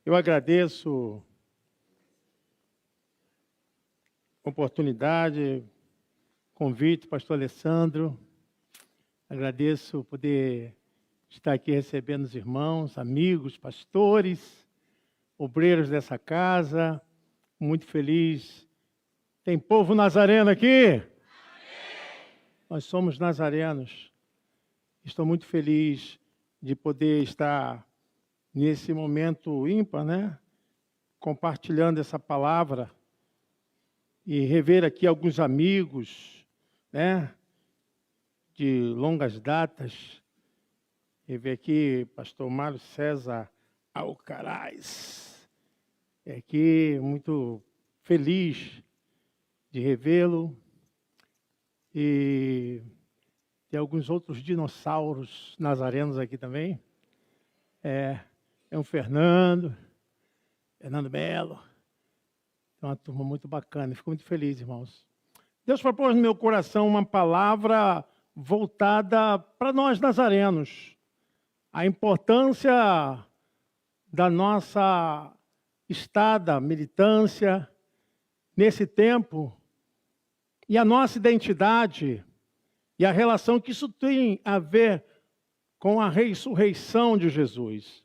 Eu agradeço a oportunidade, convite, pastor Alessandro. Agradeço poder estar aqui recebendo os irmãos, amigos, pastores, obreiros dessa casa. Muito feliz. Tem povo nazareno aqui? Amém. Nós somos nazarenos. Estou muito feliz de poder estar nesse momento ímpar, né? Compartilhando essa palavra e rever aqui alguns amigos, né? De longas datas. Rever aqui pastor Mário César Alcaraz. Aqui muito feliz de revê-lo. E tem alguns outros dinossauros nazarenos aqui também. É um Fernando Melo. É uma turma muito bacana. Fico muito feliz, irmãos. Deus propôs no meu coração uma palavra voltada para nós nazarenos. A importância da nossa estada, militância, nesse tempo, e a nossa identidade, e a relação que isso tem a ver com a ressurreição de Jesus.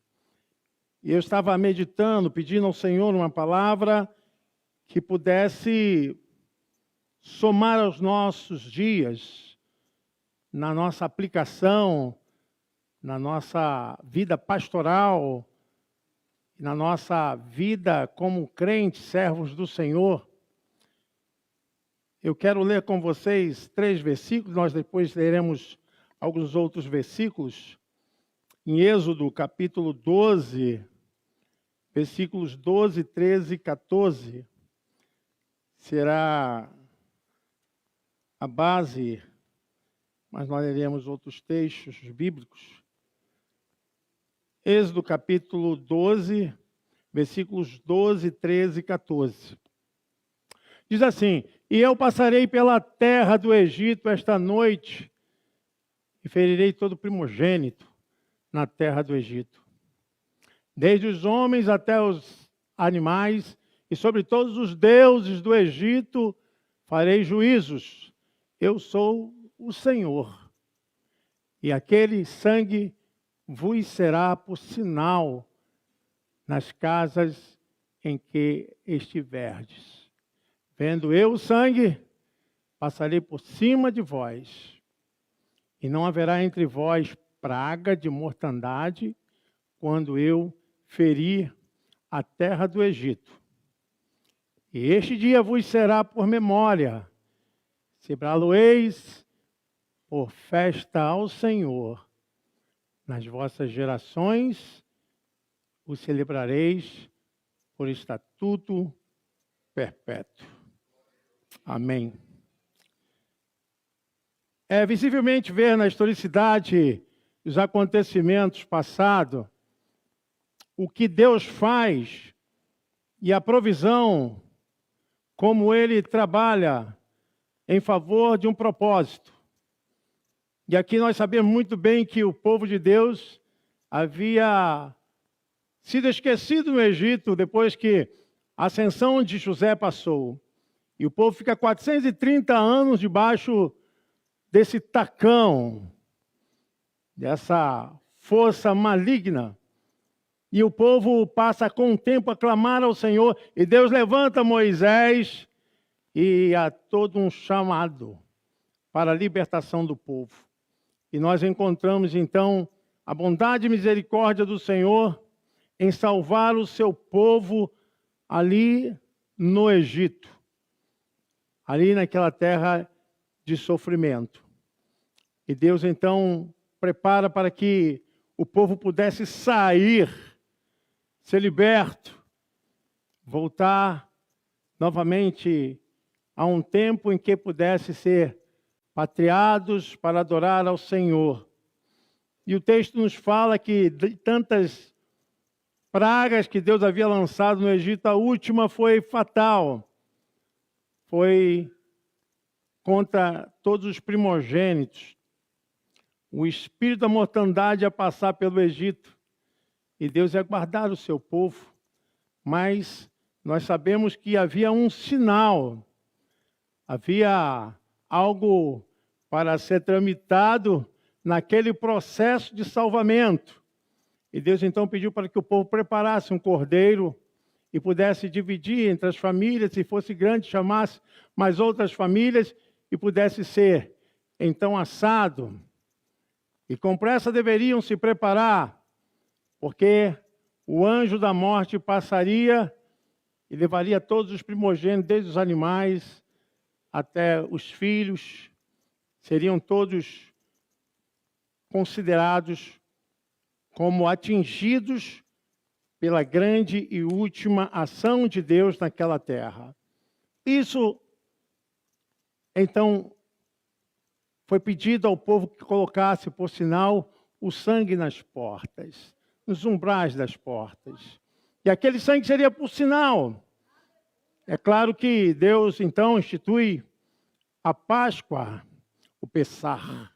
E eu estava meditando, pedindo ao Senhor uma palavra que pudesse somar aos nossos dias, na nossa aplicação, na nossa vida pastoral, na nossa vida como crentes, servos do Senhor. Eu quero ler com vocês 3 versículos, nós depois leremos alguns outros versículos. Em Êxodo, capítulo 12, versículos 12, 13 e 14, será a base, mas nós leremos outros textos bíblicos. Êxodo, capítulo 12, versículos 12, 13 e 14. Diz assim: E eu passarei pela terra do Egito esta noite, e ferirei todo primogênito na terra do Egito, desde os homens até os animais, e sobre todos os deuses do Egito farei juízos. Eu sou o Senhor. E aquele sangue vos será por sinal nas casas em que estiverdes. Vendo eu o sangue, passarei por cima de vós, e não haverá entre vós praga de mortandade, quando eu ferir a terra do Egito. E este dia vos será por memória, celebrá-lo-eis por festa ao Senhor. Nas vossas gerações o celebrareis por estatuto perpétuo. Amém. É visivelmente ver na historicidade dos acontecimentos passados o que Deus faz e a provisão, como Ele trabalha em favor de um propósito. E aqui nós sabemos muito bem que o povo de Deus havia sido esquecido no Egito depois que a ascensão de José passou. E o povo fica 430 anos debaixo desse tacão, dessa força maligna. E o povo passa com o tempo a clamar ao Senhor. E Deus levanta Moisés e há todo um chamado para a libertação do povo. E nós encontramos então a bondade e misericórdia do Senhor em salvar o seu povo ali no Egito, ali naquela terra de sofrimento. E Deus então prepara para que o povo pudesse sair, ser liberto, voltar novamente a um tempo em que pudesse ser patriados para adorar ao Senhor. E o texto nos fala que de tantas pragas que Deus havia lançado no Egito, a última foi fatal. Foi contra todos os primogênitos. O espírito da mortandade ia passar pelo Egito. E Deus ia guardar o seu povo. mas nós sabemos que havia um sinal, havia algo para ser tramitado naquele processo de salvamento. E Deus então pediu para que o povo preparasse um cordeiro e pudesse dividir entre as famílias, se fosse grande, chamasse mais outras famílias e pudesse ser então assado. E com pressa deveriam se preparar, porque o anjo da morte passaria e levaria todos os primogênitos, desde os animais até os filhos, seriam todos considerados como atingidos pela grande e última ação de Deus naquela terra. Isso, então, foi pedido ao povo que colocasse, por sinal, o sangue nas portas, nos umbrais das portas. E aquele sangue seria por sinal. É claro que Deus, então, institui a Páscoa, o Pessah,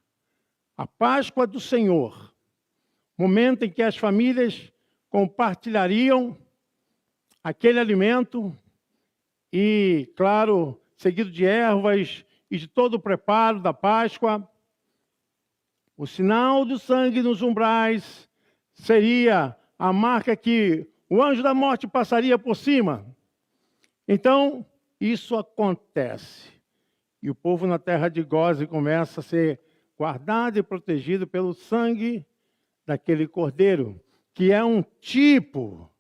a Páscoa do Senhor, momento em que as famílias compartilhariam aquele alimento e, claro, seguido de ervas e de todo o preparo da Páscoa. O sinal do sangue nos umbrais seria a marca que o anjo da morte passaria por cima. Então, isso acontece. E o povo na terra de Gósen começa a ser guardado e protegido pelo sangue daquele cordeiro, que é um tipo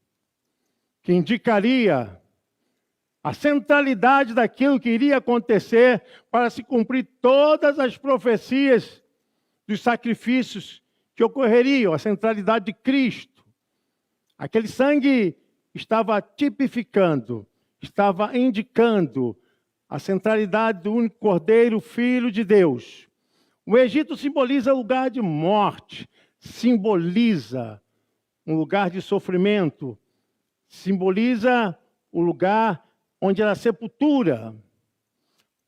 que indicaria a centralidade daquilo que iria acontecer para se cumprir todas as profecias dos sacrifícios que ocorreriam, a centralidade de Cristo. Aquele sangue estava tipificando, estava indicando a centralidade do único Cordeiro, Filho de Deus. O Egito simboliza lugar de morte, simboliza um lugar de sofrimento, simboliza o lugar onde era a sepultura.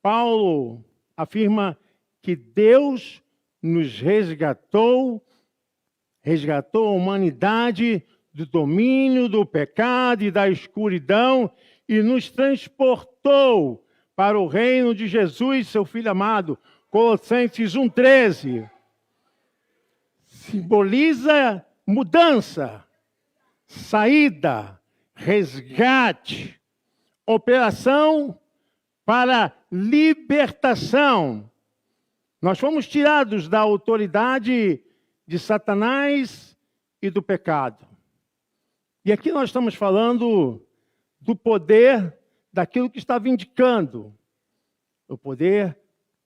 Paulo afirma que Deus nos resgatou a humanidade do domínio do pecado e da escuridão e nos transportou para o reino de Jesus, seu Filho amado. Colossenses 1,13. Simboliza mudança, saída, resgate, operação para libertação. Nós fomos tirados da autoridade de Satanás e do pecado. E aqui nós estamos falando do poder daquilo que estava indicando, o poder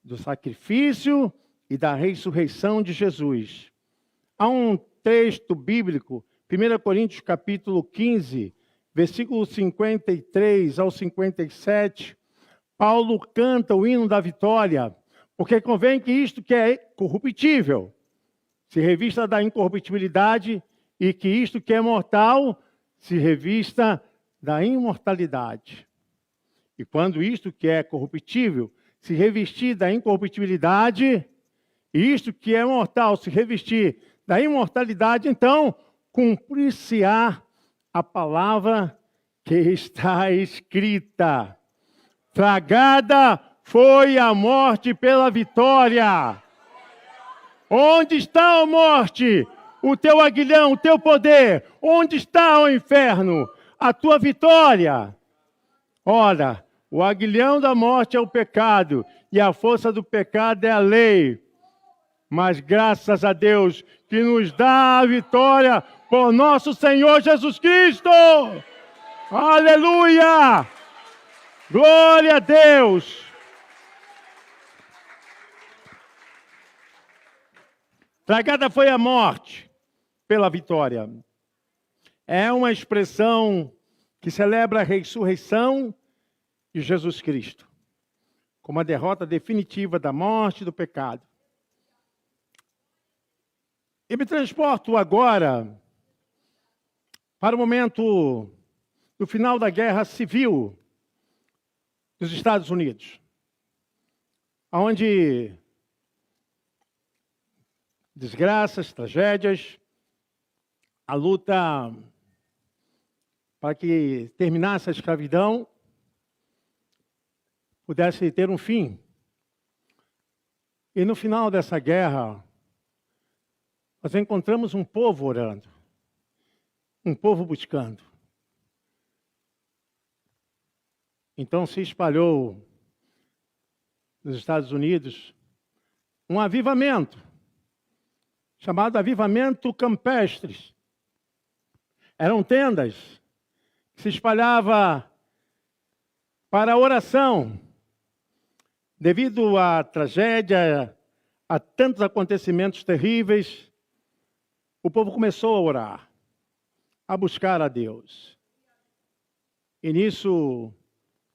do sacrifício e da ressurreição de Jesus. Há um texto bíblico, 1 Coríntios capítulo 15, versículo 53 ao 57, Paulo canta o hino da vitória, porque convém que isto que é corruptível se revista da incorruptibilidade e que isto que é mortal se revista da imortalidade. E quando isto que é corruptível se revestir da incorruptibilidade, e isto que é mortal se revestir da imortalidade, então cumprir-se-á a palavra que está escrita. Tragada foi a morte pela vitória. Onde está a morte? O teu aguilhão, o teu poder. Onde está o inferno? A tua vitória. Ora, o aguilhão da morte é o pecado, e a força do pecado é a lei. Mas graças a Deus que nos dá a vitória por nosso Senhor Jesus Cristo. Aleluia! Glória a Deus! Tragada foi a morte pela vitória. É uma expressão que celebra a ressurreição de Jesus Cristo, como a derrota definitiva da morte e do pecado. Eu me transporto agora para o momento do final da Guerra Civil dos Estados Unidos, onde desgraças, tragédias, a luta para que terminasse a escravidão, pudesse ter um fim. E no final dessa guerra, nós encontramos um povo orando, um povo buscando. Então se espalhou nos Estados Unidos um avivamento, chamado avivamento campestre. Eram tendas que se espalhava para a oração. Devido à tragédia, a tantos acontecimentos terríveis, o povo começou a orar, a buscar a Deus. E nisso,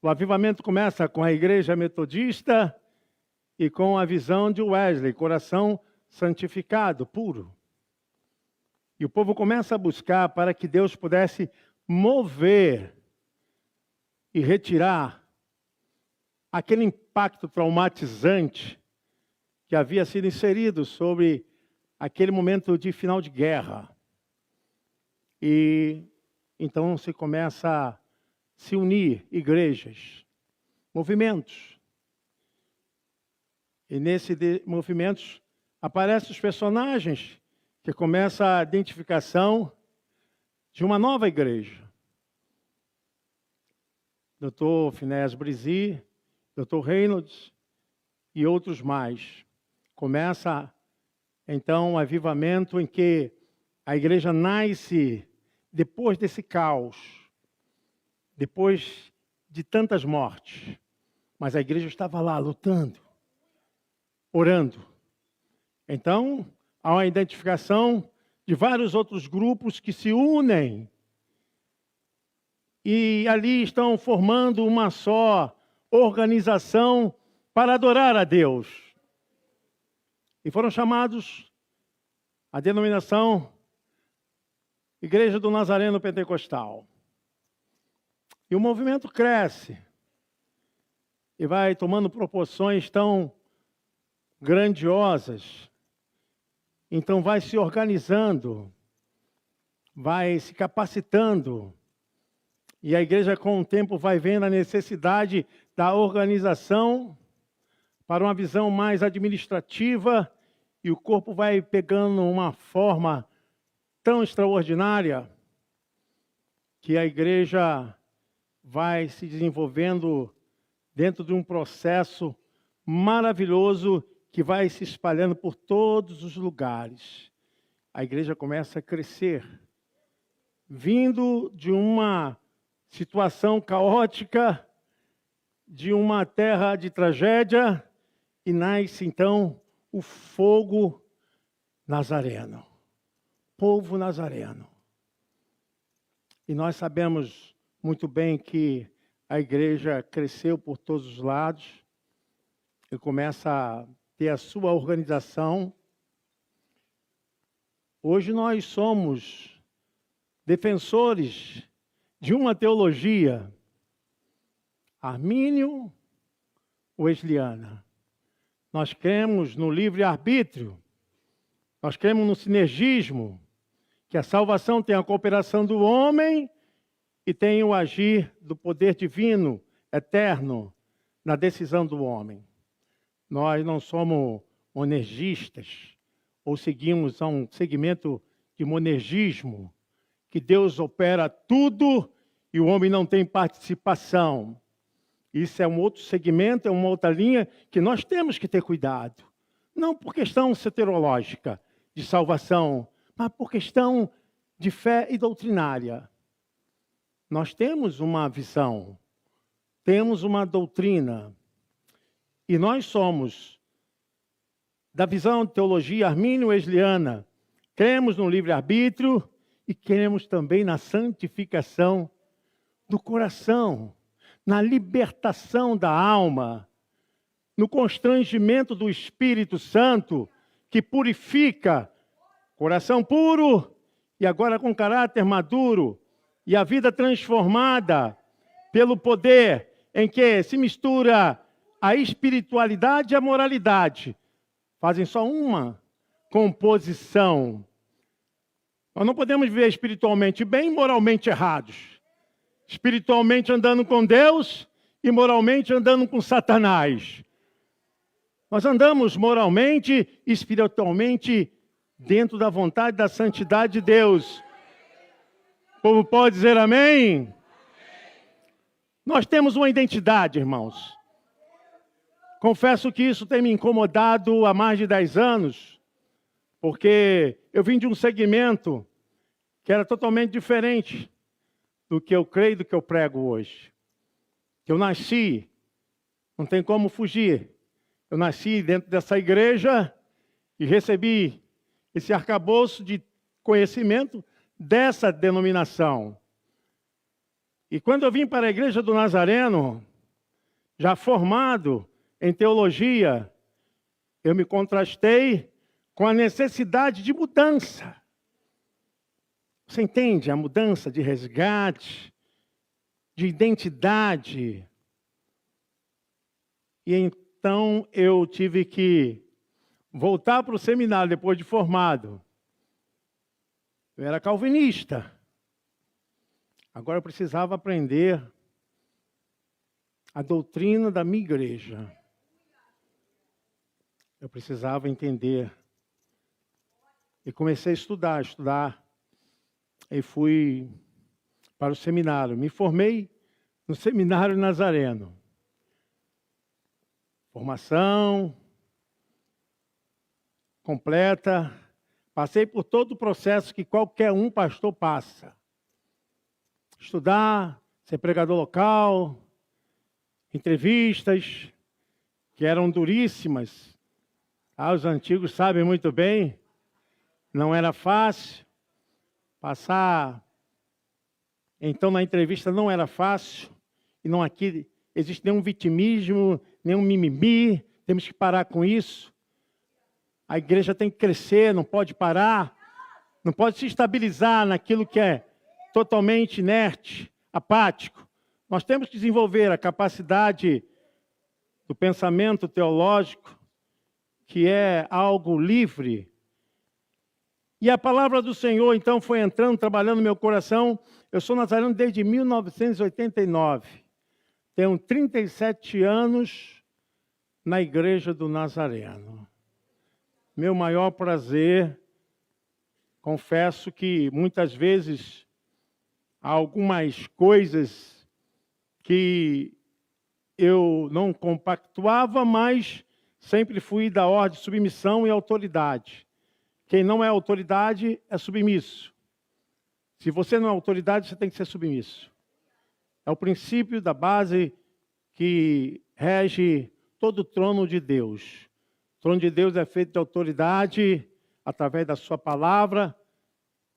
o avivamento começa com a igreja metodista e com a visão de Wesley, coração santificado, puro. E o povo começa a buscar para que Deus pudesse mover e retirar aquele impacto traumatizante que havia sido inserido sobre aquele momento de final de guerra. E então se começa a se unir igrejas, movimentos. E nesses movimentos aparecem os personagens que começa a identificação de uma nova igreja. Dr. Phineas Bresee, Dr. Reynolds e outros mais. Começa, então, um avivamento em que a igreja nasce depois desse caos, depois de tantas mortes. Mas a igreja estava lá, lutando, orando. Então, há uma identificação de vários outros grupos que se unem e ali estão formando uma só organização para adorar a Deus. E foram chamados a denominação Igreja do Nazareno Pentecostal. E o movimento cresce e vai tomando proporções tão grandiosas. Então vai se organizando, vai se capacitando. E a igreja, com o tempo, vai vendo a necessidade da organização para uma visão mais administrativa, e o corpo vai pegando uma forma tão extraordinária que a igreja vai se desenvolvendo dentro de um processo maravilhoso que vai se espalhando por todos os lugares. A igreja começa a crescer, vindo de uma situação caótica, de uma terra de tragédia, e nasce então o fogo nazareno, povo nazareno. E nós sabemos muito bem que a igreja cresceu por todos os lados e começa a ter a sua organização. Hoje nós somos defensores de uma teologia armínio-wesleyana. Nós cremos no livre-arbítrio, nós cremos no sinergismo, que a salvação tem a cooperação do homem e tem o agir do poder divino, eterno, na decisão do homem. Nós não somos monergistas, ou seguimos a um segmento de monergismo, que Deus opera tudo e o homem não tem participação. Isso é um outro segmento, é uma outra linha que nós temos que ter cuidado. Não por questão soterológica de salvação, mas por questão de fé e doutrinária. Nós temos uma visão, temos uma doutrina, e nós somos da visão de teologia armínio-wesleyana. Cremos no livre-arbítrio e cremos também na santificação do coração, na libertação da alma, no constrangimento do Espírito Santo, que purifica coração puro e agora com caráter maduro, e a vida transformada pelo poder em que se mistura a espiritualidade e a moralidade. Fazem só uma composição. Nós não podemos viver espiritualmente bem e moralmente errados. espiritualmente andando com Deus e moralmente andando com Satanás. Nós andamos moralmente e espiritualmente dentro da vontade da santidade de Deus. O povo pode dizer amém? Nós temos uma identidade, irmãos. Confesso que isso tem me incomodado há mais de 10 anos, porque eu vim de um segmento que era totalmente diferente do que eu creio e do que eu prego hoje. Eu nasci, não tem como fugir, eu nasci dentro dessa igreja e recebi esse arcabouço de conhecimento dessa denominação. E quando eu vim para a igreja do Nazareno, já formado em teologia, eu me contrastei com a necessidade de mudança. Você entende? A mudança de resgate, de identidade. E então eu tive que voltar para o seminário depois de formado. Eu era calvinista. Agora eu precisava aprender a doutrina da minha igreja. Eu precisava entender. E comecei a estudar. E fui para o seminário. Me formei no Seminário Nazareno. Formação completa. Passei por todo o processo que qualquer um pastor passa. Estudar, ser pregador local, entrevistas que eram duríssimas. Os antigos sabem muito bem, não era fácil. Passar, então, na entrevista não era fácil. E não aqui existe nenhum vitimismo, nenhum mimimi. Temos que parar com isso. A igreja tem que crescer, não pode parar. Não pode se estabilizar naquilo que é totalmente inerte, apático. Nós temos que desenvolver a capacidade do pensamento teológico, que é algo livre. E a palavra do Senhor, então, foi entrando, trabalhando no meu coração. Eu sou nazareno desde 1989. Tenho 37 anos na Igreja do Nazareno. Meu maior prazer, confesso que muitas vezes há algumas coisas que eu não compactuava, mas sempre fui da ordem de submissão e autoridade. Quem não é autoridade é submisso. Se você não é autoridade, você tem que ser submisso. É o princípio da base que rege todo o trono de Deus. O trono de Deus é feito de autoridade através da sua palavra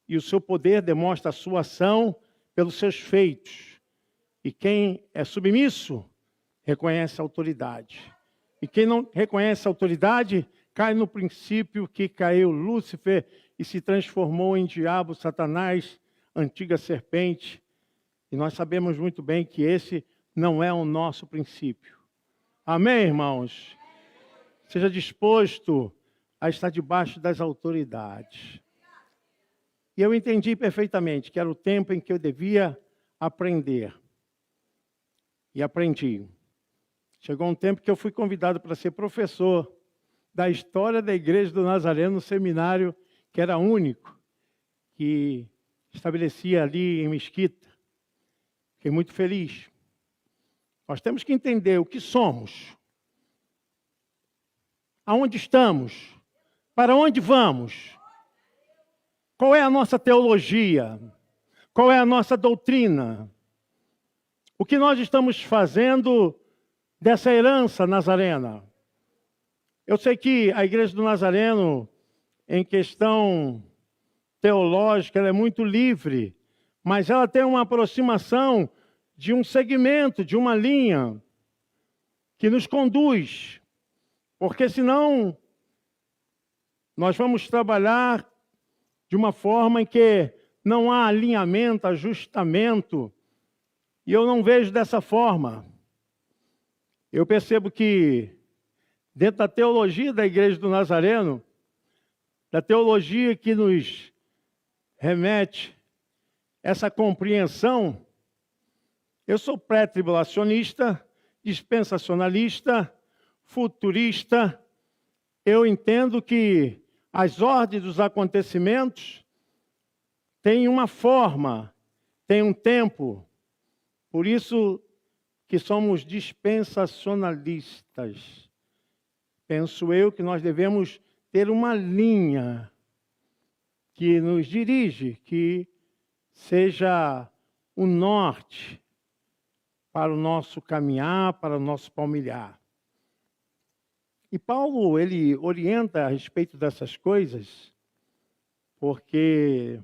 e o seu poder demonstra a sua ação pelos seus feitos. E quem é submisso reconhece a autoridade. E quem não reconhece a autoridade cai no princípio que caiu Lúcifer e se transformou em diabo, Satanás, antiga serpente. E nós sabemos muito bem que esse não é o nosso princípio. Amém, irmãos? Seja disposto a estar debaixo das autoridades. E eu entendi perfeitamente que era o tempo em que eu devia aprender. E aprendi. Chegou um tempo que eu fui convidado para ser professor da história da Igreja do Nazareno, no seminário que era único, que estabelecia ali em Mesquita. Fiquei muito feliz. Nós temos que entender o que somos, aonde estamos, para onde vamos, qual é a nossa teologia, qual é a nossa doutrina, o que nós estamos fazendo dessa herança nazarena. Eu sei que a Igreja do Nazareno, em questão teológica, ela é muito livre, mas ela tem uma aproximação de um segmento, de uma linha que nos conduz, porque senão nós vamos trabalhar de uma forma em que não há alinhamento, ajustamento, e eu não vejo dessa forma. Eu percebo que dentro da teologia da Igreja do Nazareno, da teologia que nos remete essa compreensão, Eu sou pré-tribulacionista, dispensacionalista, futurista. Eu entendo que as ordens dos acontecimentos têm uma forma, têm um tempo. Por isso que somos dispensacionalistas. Penso eu que nós devemos ter uma linha que nos dirige, que seja o norte para o nosso caminhar, para o nosso palmilhar. E Paulo, ele orienta a respeito dessas coisas, porque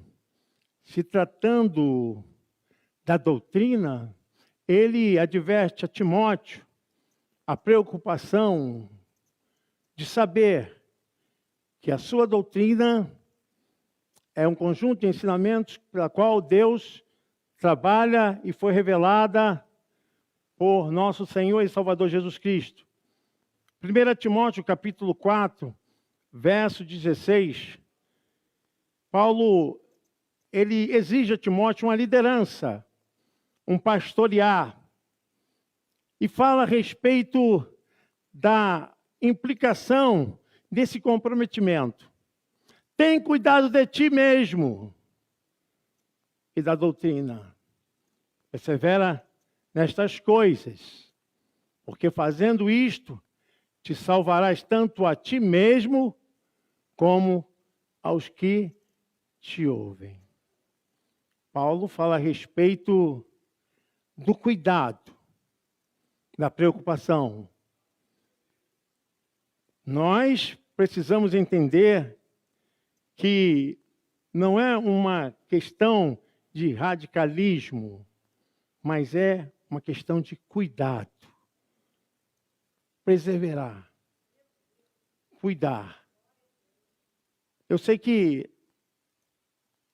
se tratando da doutrina, ele adverte a Timóteo a preocupação de saber que a sua doutrina é um conjunto de ensinamentos pela qual Deus trabalha e foi revelada por nosso Senhor e Salvador Jesus Cristo. 1 Timóteo, capítulo 4, verso 16, Paulo, ele exige a Timóteo uma liderança, um pastorear, e fala a respeito da implicação desse comprometimento. Tem cuidado de ti mesmo e da doutrina. Persevera nestas coisas, porque fazendo isto, te salvarás tanto a ti mesmo, como aos que te ouvem. Paulo fala a respeito do cuidado, da preocupação. Nós precisamos entender que não é uma questão de radicalismo, mas é uma questão de cuidado. Perseverar. Cuidar. Eu sei que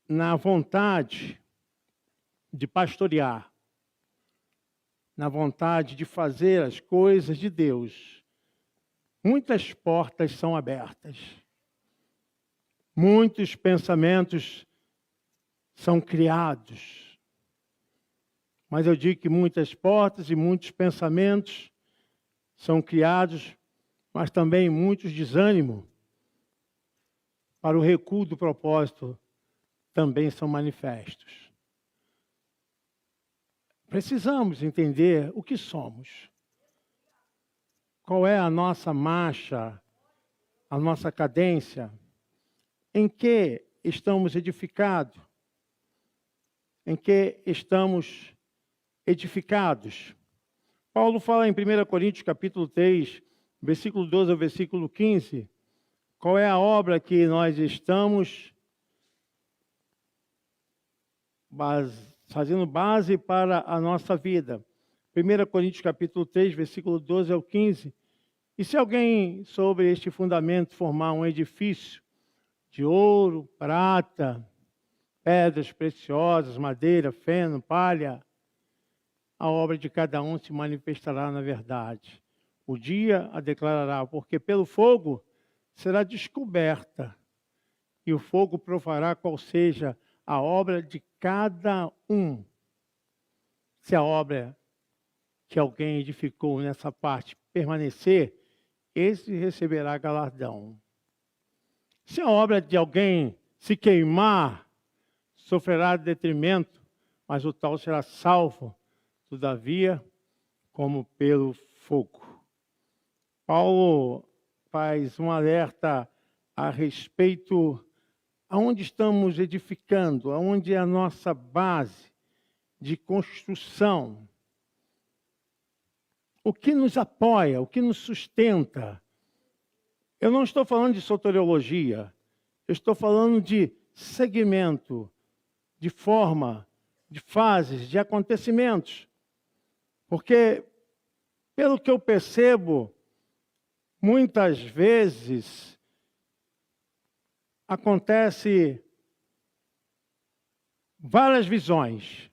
na vontade de pastorear, na vontade de fazer as coisas de Deus, muitas portas são abertas. Muitos pensamentos são criados. Mas eu digo que muitas portas e muitos pensamentos são criados, mas também muitos desânimos para o recuo do propósito também são manifestos. Precisamos entender o que somos. Qual é a nossa marcha, a nossa cadência? Em que estamos edificados? Em que estamos edificados? Paulo fala em 1 Coríntios capítulo 3, versículo 12 ao versículo 15, qual é a obra que nós estamos fazendo base para a nossa vida. 1 Coríntios capítulo 3, versículo 12 ao 15. E se alguém sobre este fundamento formar um edifício de ouro, prata, pedras preciosas, madeira, feno, palha, a obra de cada um se manifestará na verdade. O dia a declarará, porque pelo fogo será descoberta, e o fogo provará qual seja a obra de cada um. Se a obra que alguém edificou nessa parte permanecer, esse receberá galardão. Se a obra de alguém se queimar, sofrerá detrimento, mas o tal será salvo, todavia, como pelo fogo. Paulo faz um alerta a respeito aonde estamos edificando, aonde é a nossa base de construção. O que nos apoia, o que nos sustenta. Eu não estou falando de soteriologia, eu estou falando de segmento, de forma, de fases, de acontecimentos. Porque, pelo que eu percebo, muitas vezes acontece várias visões.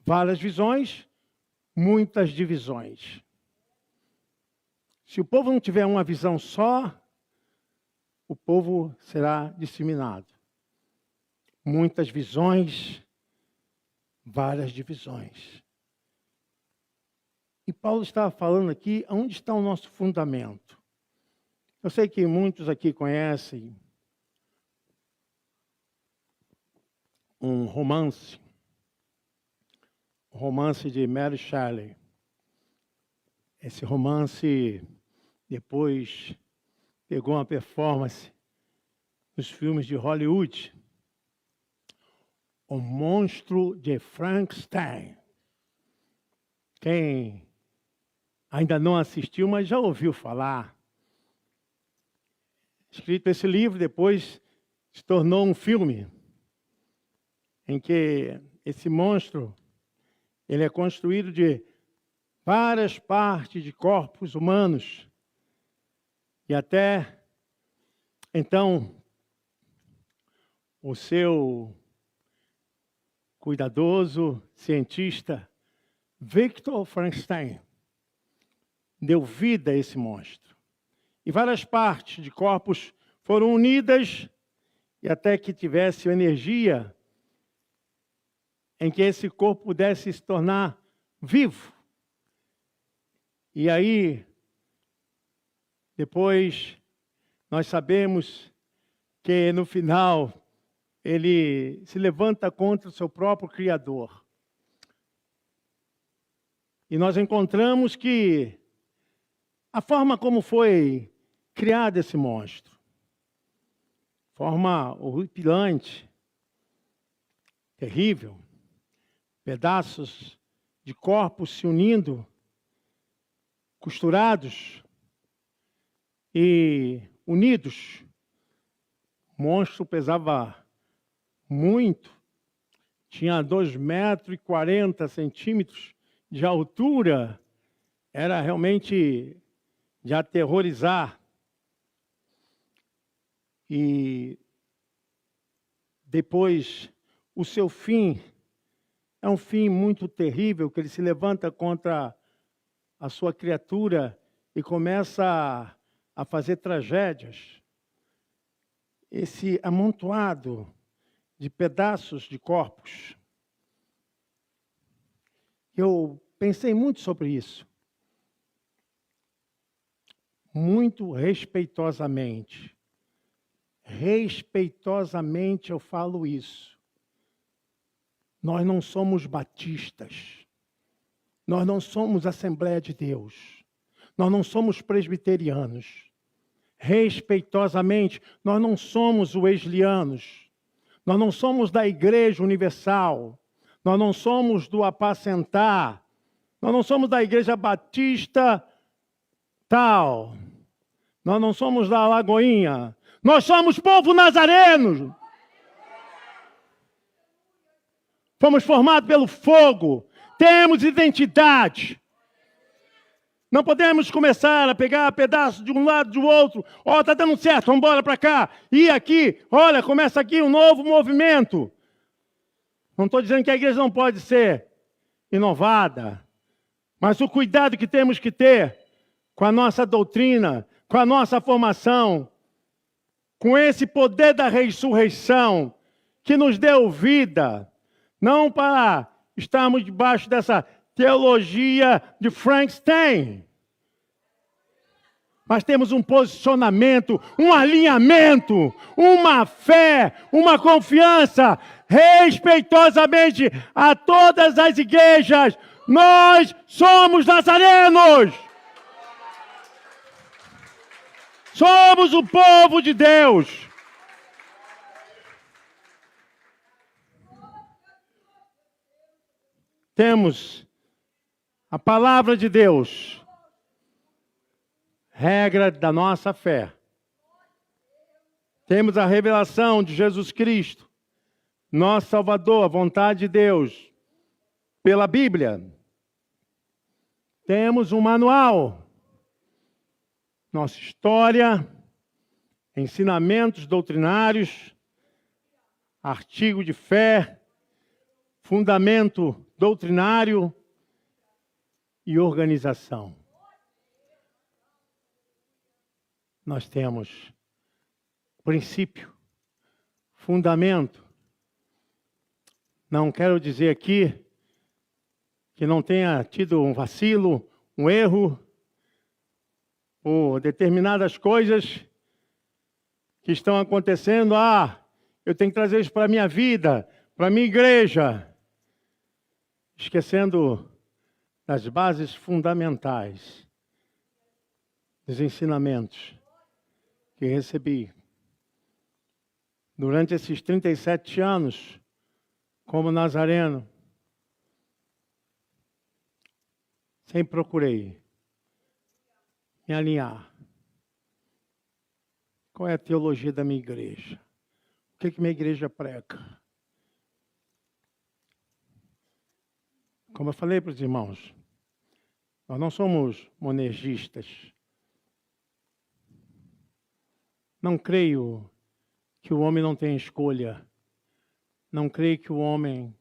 Várias visões, muitas divisões. Se o povo não tiver uma visão só, o povo será disseminado. Muitas visões, várias divisões. E Paulo estava falando aqui, onde está o nosso fundamento? Eu sei que muitos aqui conhecem um romance de Mary Shelley. Esse romance depois pegou uma performance nos filmes de Hollywood. O Monstro de Frankenstein. Quem ainda não assistiu, mas já ouviu falar. Escrito esse livro, depois se tornou um filme em que esse monstro ele é construído de várias partes de corpos humanos. E até então o seu cuidadoso cientista Victor Frankenstein deu vida a esse monstro. E várias partes de corpos foram unidas e até que tivesse energia em que esse corpo pudesse se tornar vivo. E aí, depois, nós sabemos que no final ele se levanta contra o seu próprio Criador. E nós encontramos que a forma como foi criado esse monstro, forma horripilante, terrível, pedaços de corpos se unindo, costurados e unidos. O monstro pesava muito, tinha 2,40 metros de altura, era realmente de aterrorizar. E depois, o seu fim é um fim muito terrível, que ele se levanta contra a sua criatura e começa a fazer tragédias. Esse amontoado de pedaços de corpos. Eu pensei muito sobre isso. Muito respeitosamente. Respeitosamente eu falo isso. Nós não somos batistas. Nós não somos Assembleia de Deus. Nós não somos presbiterianos. Respeitosamente, nós não somos wesleyanianos. Nós não somos da Igreja Universal. Nós não somos do Apacentar. Nós não somos da Igreja Batista tal. Nós não somos da Lagoinha. Nós somos povo nazareno. Fomos formados pelo fogo. Temos identidade. Não podemos começar a pegar pedaços de um lado do outro. Ó, está dando certo, vamos embora para cá. E aqui, olha, começa aqui um novo movimento. Não estou dizendo que a igreja não pode ser inovada. Mas o cuidado que temos que ter com a nossa doutrina, com a nossa formação, com esse poder da ressurreição que nos deu vida, não para estarmos debaixo dessa teologia de Frankenstein. Mas temos um posicionamento, um alinhamento, uma fé, uma confiança, respeitosamente a todas as igrejas. Nós somos nazarenos. Somos o povo de Deus. Temos a palavra de Deus, regra da nossa fé. Temos a revelação de Jesus Cristo, nosso Salvador, a vontade de Deus, pela Bíblia. Temos um manual, nossa história, ensinamentos doutrinários, artigo de fé, fundamento doutrinário e organização. Nós temos princípio, fundamento, Não quero dizer aqui que não tenha tido um vacilo, um erro, por determinadas coisas que estão acontecendo. Eu tenho que trazer isso para a minha vida, para a minha igreja. Esquecendo das bases fundamentais, dos ensinamentos que recebi durante esses 37 anos como nazareno. Sempre procurei me alinhar. Qual é a teologia da minha igreja? O que minha igreja prega? Como eu falei para os irmãos, nós não somos monergistas. Não creio que o homem não tenha escolha. Não creio que o homem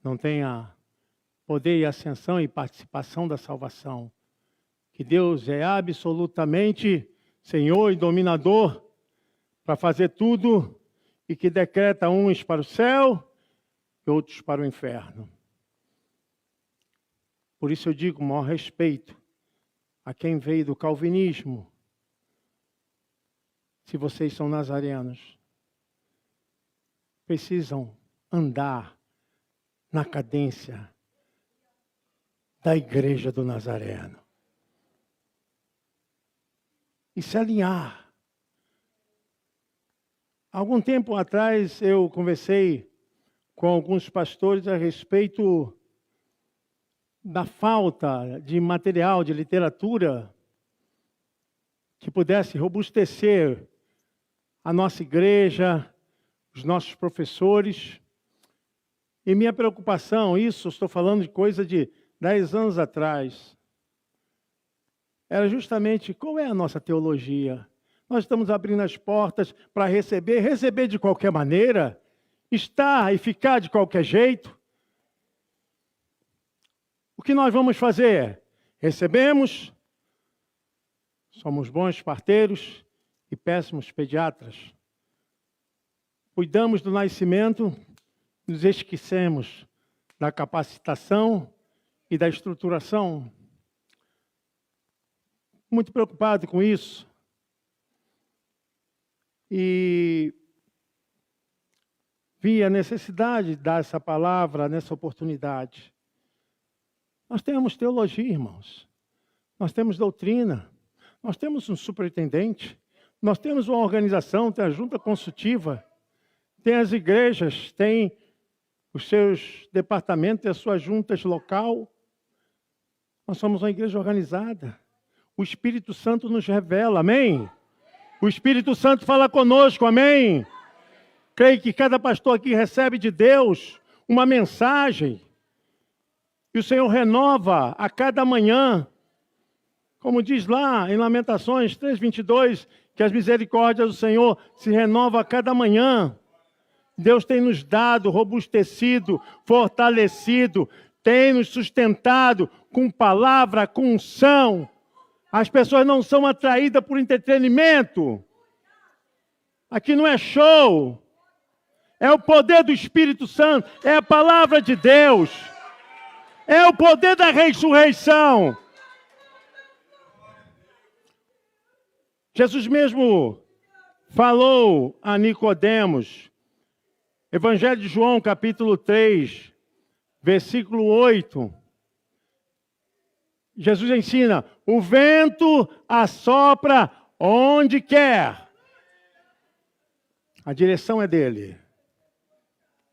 não tenha poder e ascensão e participação da salvação. Que Deus é absolutamente Senhor e dominador para fazer tudo e que decreta uns para o céu e outros para o inferno. Por isso eu digo com o maior respeito a quem veio do calvinismo. Se vocês são nazarenos, precisam andar na cadência da igreja do Nazareno. E se alinhar. Algum tempo atrás eu conversei com alguns pastores a respeito da falta de material, de literatura que pudesse robustecer a nossa igreja, os nossos professores. E minha preocupação, isso estou falando de coisa de 10 anos atrás, era justamente qual é a nossa teologia. Nós estamos abrindo as portas para receber de qualquer maneira, estar e ficar de qualquer jeito. O que nós vamos fazer? Recebemos, somos bons parteiros e péssimos pediatras. Cuidamos do nascimento, nos esquecemos da capacitação e da estruturação. Muito preocupado com isso. E vi a necessidade de dar essa palavra nessa oportunidade. Nós temos teologia, irmãos. Nós temos doutrina. Nós temos um superintendente. Nós temos uma organização, tem a junta consultiva. Tem as igrejas, tem os seus departamentos, tem as suas juntas local. Nós somos uma igreja organizada. O Espírito Santo nos revela, amém? O Espírito Santo fala conosco, amém? Creio que cada pastor aqui recebe de Deus uma mensagem. E o Senhor renova a cada manhã. Como diz lá em Lamentações 3:22, que as misericórdias do Senhor se renovam a cada manhã. Deus tem nos dado, robustecido, fortalecido, tem nos sustentado com palavra, com unção. As pessoas não são atraídas por entretenimento. Aqui não é show. É o poder do Espírito Santo, é a palavra de Deus. É o poder da ressurreição. Jesus mesmo falou a Nicodemos, Evangelho de João, capítulo 3, versículo 8. Jesus ensina, o vento assopra onde quer. A direção é dele.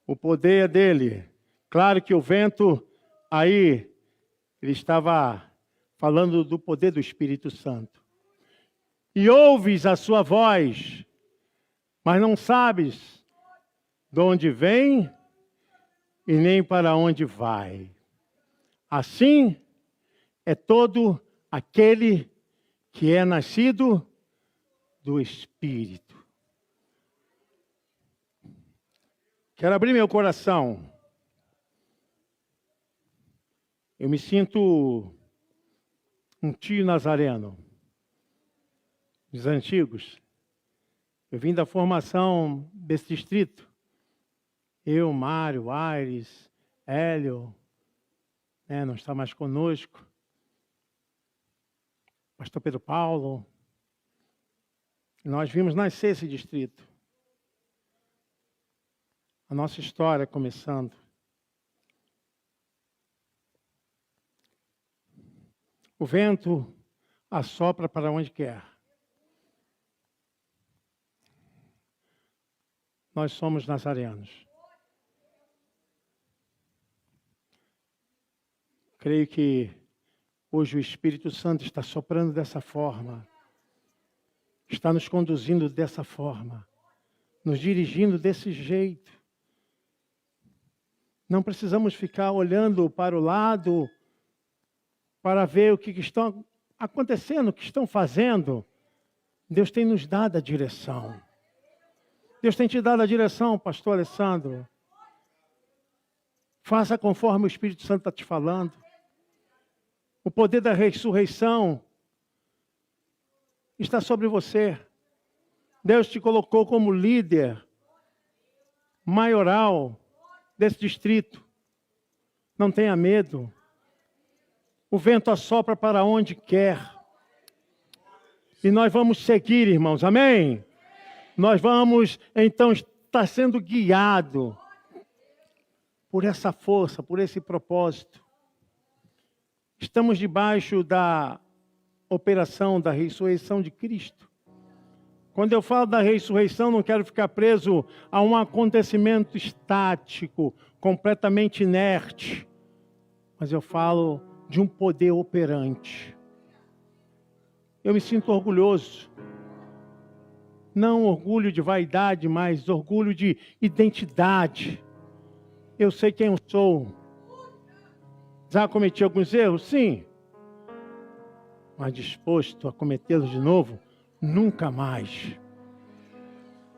O poder é dele. Claro que o vento, aí, ele estava falando do poder do Espírito Santo. E ouves a sua voz, mas não sabes de onde vem e nem para onde vai. Assim é todo aquele que é nascido do Espírito. Quero abrir meu coração. Eu me sinto um tio nazareno dos antigos. Eu vim da formação desse distrito. Eu, Mário, Aires, Hélio, não está mais conosco. Pastor Pedro Paulo. Nós vimos nascer esse distrito. A nossa história começando. O vento assopra para onde quer. Nós somos nazareanos. Creio que hoje o Espírito Santo está soprando dessa forma. Está nos conduzindo dessa forma. Nos dirigindo desse jeito. Não precisamos ficar olhando para o lado para ver o que estão acontecendo, o que estão fazendo. Deus tem nos dado a direção. Deus tem te dado a direção, pastor Alessandro. Faça conforme o Espírito Santo está te falando. O poder da ressurreição está sobre você. Deus te colocou como líder maioral desse distrito. Não tenha medo. O vento assopra para onde quer. E nós vamos seguir, irmãos. Amém? Nós vamos, então, estar sendo guiado por essa força, por esse propósito. Estamos debaixo da operação da ressurreição de Cristo. Quando eu falo da ressurreição, não quero ficar preso a um acontecimento estático, completamente inerte. Mas eu falo de um poder operante. Eu me sinto orgulhoso. Não orgulho de vaidade, mas orgulho de identidade. Eu sei quem eu sou. Já cometi alguns erros? Sim. Mas disposto a cometê-los de novo? Nunca mais.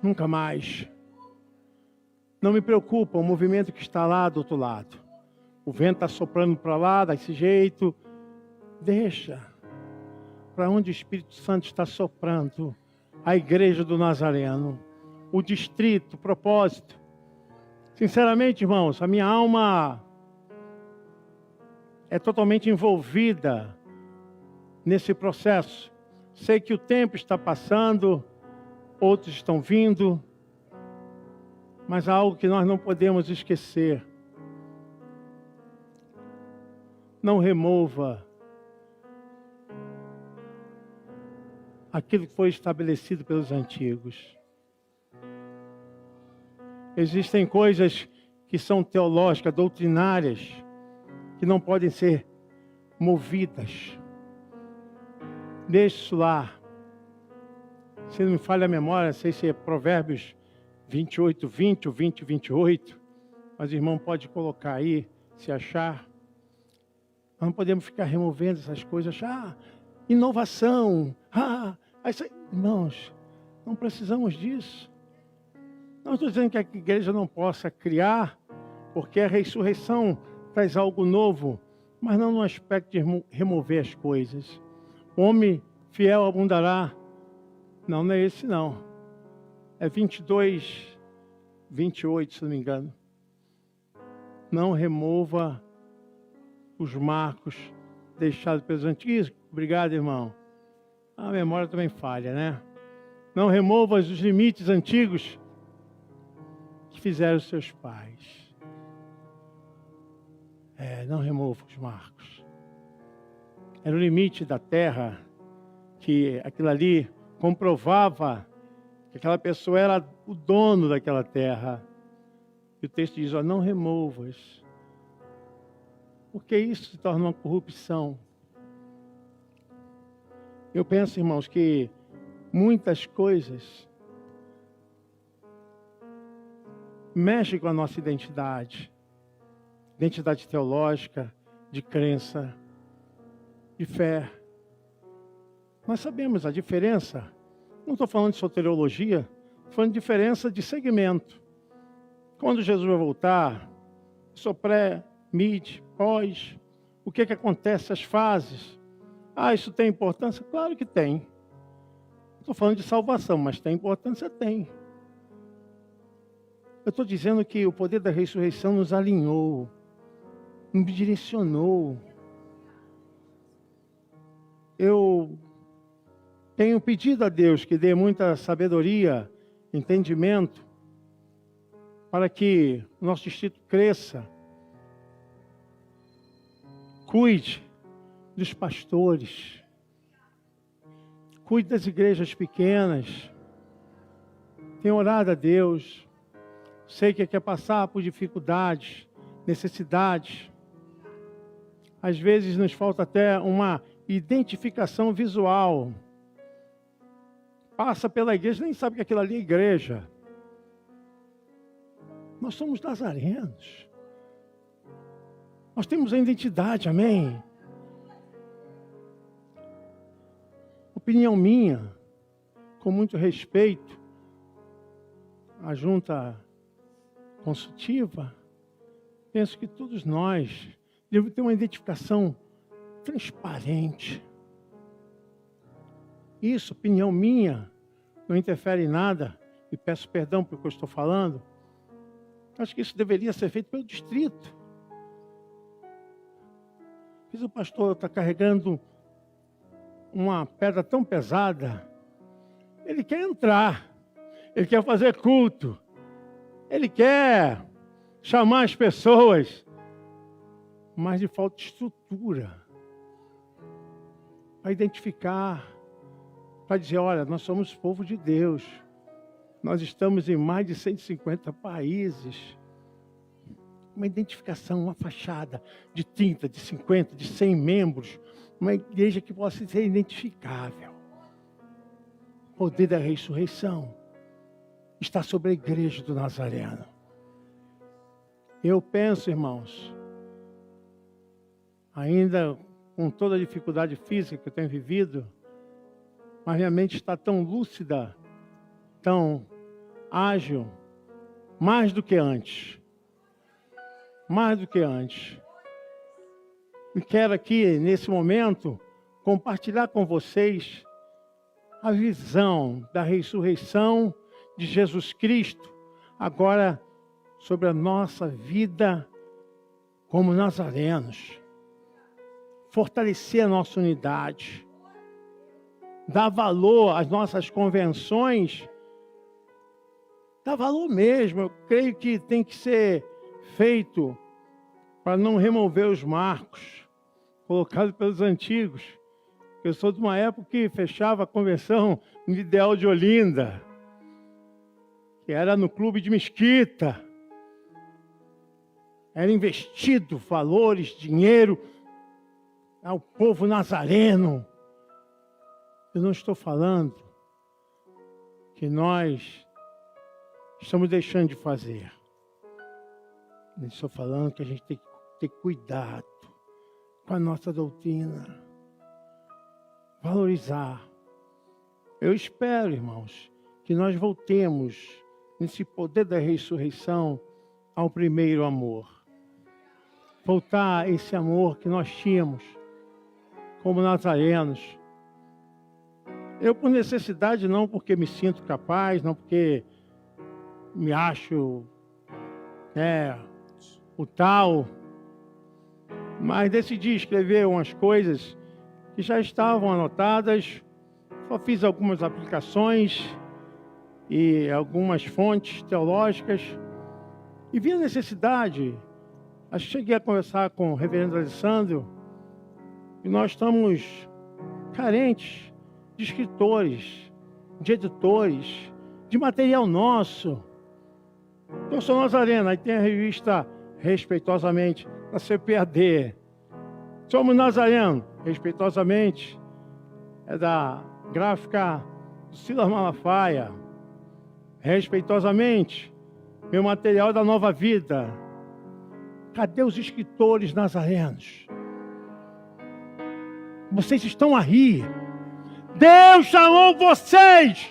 Nunca mais. Não me preocupa o movimento que está lá do outro lado. O vento está soprando para lá, desse jeito. Deixa. Para onde o Espírito Santo está soprando. A igreja do Nazareno. O distrito, o propósito. Sinceramente, irmãos, a minha alma é totalmente envolvida nesse processo. Sei que o tempo está passando, outros estão vindo, mas há algo que nós não podemos esquecer. Não remova aquilo que foi estabelecido pelos antigos. Existem coisas que são teológicas, doutrinárias, que não podem ser movidas. Deixe isso lá. Se não me falha a memória, não sei se é Provérbios 28, 20 ou 20, 28. Mas o irmão pode colocar aí, se achar. Nós não podemos ficar removendo essas coisas. Inovação. Irmãos, não precisamos disso. Não estou dizendo que a igreja não possa criar, porque a ressurreição traz algo novo, mas não no aspecto de remover as coisas. O homem fiel abundará. Não é esse não. É 22, 28, se não me engano. Não remova os marcos deixados pelos antigos. Obrigado, irmão. A memória também falha, né? Não remova os limites antigos que fizeram os seus pais. Não remova os marcos. Era o limite da terra, que aquilo ali comprovava que aquela pessoa era o dono daquela terra. E o texto diz, não removas. Porque isso se torna uma corrupção. Eu penso, irmãos, que muitas coisas mexem com a nossa identidade. Identidade teológica, de crença, de fé. Nós sabemos a diferença. Não estou falando de soteriologia, estou falando de diferença de segmento. Quando Jesus vai voltar, sou pré, mid, pós, o que acontece, as fases. Isso tem importância? Claro que tem. Estou falando de salvação, mas tem importância? Tem. Eu estou dizendo que o poder da ressurreição nos alinhou, nos direcionou. Eu tenho pedido a Deus que dê muita sabedoria, entendimento, para que o nosso distrito cresça. Cuide dos pastores. Cuide das igrejas pequenas. Tenho orado a Deus. Sei que quer passar por dificuldades, necessidades. Às vezes nos falta até uma identificação visual. Passa pela igreja, nem sabe que aquilo ali é igreja. Nós somos nazarenos. Nós temos a identidade, amém? Opinião minha, com muito respeito, a junta consultiva, penso que todos nós devemos ter uma identificação transparente. Isso, opinião minha, não interfere em nada, e peço perdão pelo que eu estou falando. Acho que isso deveria ser feito pelo distrito. Mas o pastor está carregando uma pedra tão pesada, ele quer entrar, ele quer fazer culto, ele quer chamar as pessoas, mas lhe falta estrutura para identificar, para dizer, olha, nós somos povo de Deus, nós estamos em mais de 150 países. Uma identificação, uma fachada de 30, de 50, de 100 membros, uma igreja que possa ser identificável. O poder da ressurreição está sobre a igreja do Nazareno. Eu penso, irmãos, ainda com toda a dificuldade física que eu tenho vivido, mas minha mente está tão lúcida, tão ágil, mais do que antes. Mais do que antes. E quero aqui, nesse momento, compartilhar com vocês a visão da ressurreição de Jesus Cristo, agora sobre a nossa vida como nazarenos. Fortalecer a nossa unidade. Dar valor às nossas convenções. Dar valor mesmo. Eu creio que tem que ser feito para não remover os marcos colocados pelos antigos. Eu sou de uma época que fechava a convenção no Ideal de Olinda, que era no Clube de Mesquita. Era investido valores, dinheiro ao povo nazareno. Eu não estou falando que nós estamos deixando de fazer. Eu estou falando que a gente tem que ter cuidado com a nossa doutrina. Valorizar. Eu espero, irmãos, que nós voltemos nesse poder da ressurreição ao primeiro amor. Voltar a esse amor que nós tínhamos como nazarenos. Eu por necessidade, não porque me sinto capaz, não porque me acho o tal, mas decidi escrever umas coisas que já estavam anotadas, só fiz algumas aplicações e algumas fontes teológicas e vi a necessidade. Acho que cheguei a conversar com o reverendo Alessandro e nós estamos carentes de escritores, de editores, de material nosso. Eu sou nazareno, aí tem a revista, respeitosamente, da CPAD. Somos nazareno, respeitosamente, é da gráfica do Silas Malafaia. Respeitosamente, meu material é da Nova Vida. Cadê os escritores nazarenos? Vocês estão aí. Deus chamou vocês.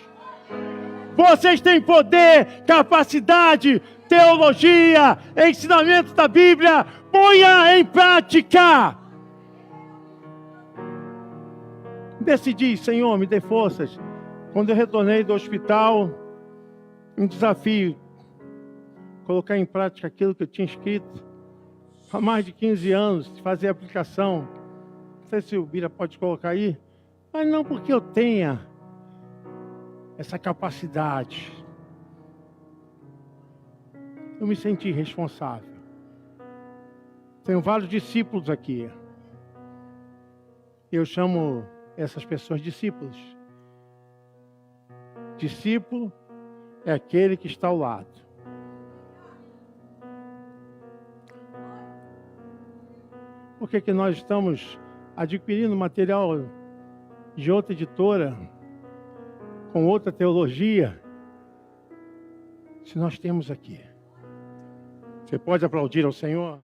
Vocês têm poder, capacidade, teologia, ensinamento da Bíblia. Ponha em prática. Decidi, Senhor, me dê forças. Quando eu retornei do hospital, um desafio. colocar em prática aquilo que eu tinha escrito há mais de 15 anos, de fazer a aplicação. Não sei se o Bira pode colocar aí, mas não porque eu tenha essa capacidade. Eu me senti responsável. Tenho vários discípulos aqui. Eu chamo essas pessoas discípulos. Discípulo é aquele que está ao lado. Por que nós estamos adquirindo material de outra editora, com outra teologia, se nós temos aqui? Você pode aplaudir ao Senhor?